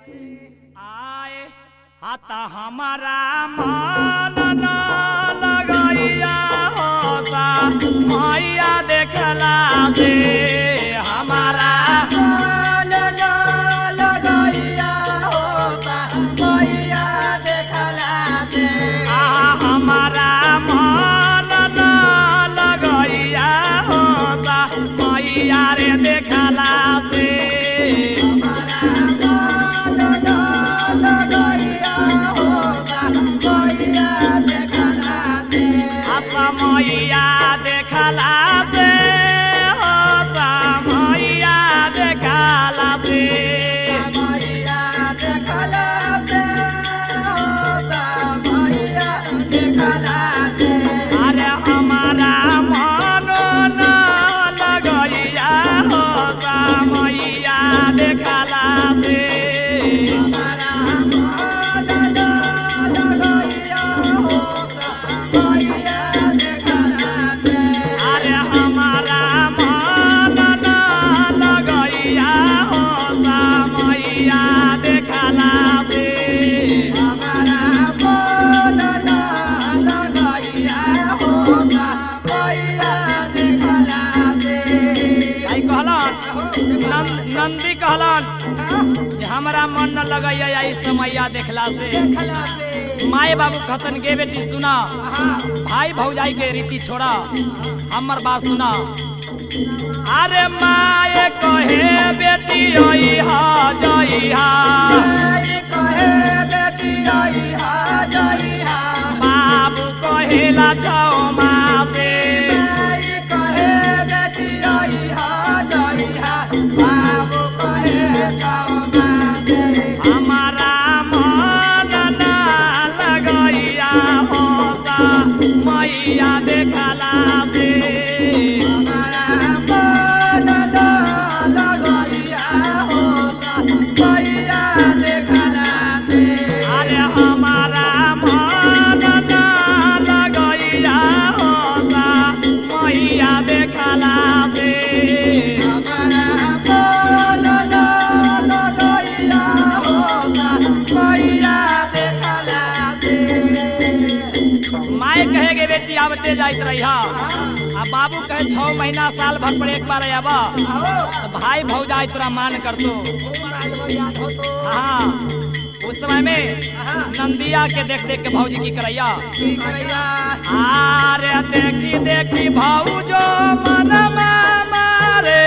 आए हाथा हमारा मन न लगैया होता मैया देखला दे हमारा मन न लगैया होता मैया देखला दे हमारा मन न लगैया होता मैया रे देखला दे मैया देखला दे होता मैया देखला दे मैया देखला दे होता मैया देखला दे अरे हमारा मन न लगैया होता मैया देखला दे हमारा मन न लगैया होता मैया देखला दे अरे हमारा मन न लगैया होता मैया देखला दे हमारा मन न लगैया होता मैया देखला दे आई कहलन नंदी कहलन कि हमारा मन न लगैया आई समैया देखला से देखला दे माए बाबू कहतन गे बेटी सुना भाई भौजाई के रीति छोड़ा हमर बात सुना अरे माए कहे बेटी ओई हा जई हा कहे बेटी आई हा जई हा बाबू कहेला छौ माते कहे बेटी आई हा जई हा बाबू कहे छौ माते हमारा मन न लगैया होता मैया देखला दे हमारा मन न लगैया होता मैया देखला दे अरे हमारा मन न लगैया होता मैया देखला दे हमारा मन न लगैया होता मैया देखला दे माए कहे गे बेटी आवते जाइत रहिया आ बाबू कहे 6 महीना साल भर पर एक बार आबा तो भाई भौजाई तोरा मान करतो हाँ उस समय में नंदिया के देख देख के भौजी की करैया आरे देखी देखी भौजो मन मारे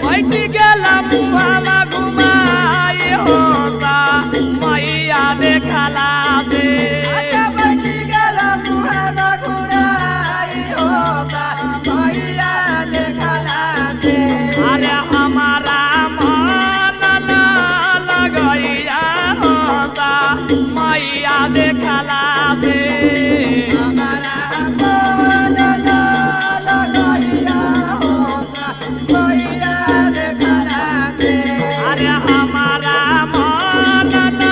बैठी गेला मुहावा घुमाई होता मैया देखला दे अरे हमारा मन न लगैया होता मैया देखला दे अरे हमारा मन न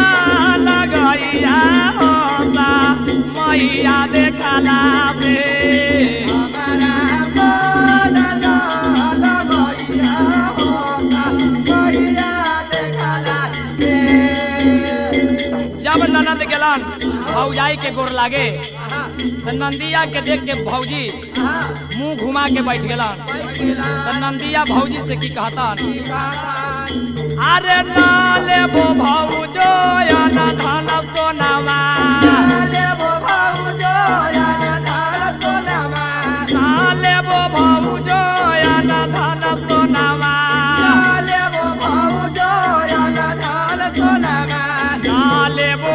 लगैया होता मैया देखला दे जब ननद गेलन भौजाई के गोर लागे तो नंदिया के देख के भौजी मुंह घुमा के बैठ गेलन तो नंदिया भौजी से की कहतन अरे ना लेबो भौजो या ना धन सोनावा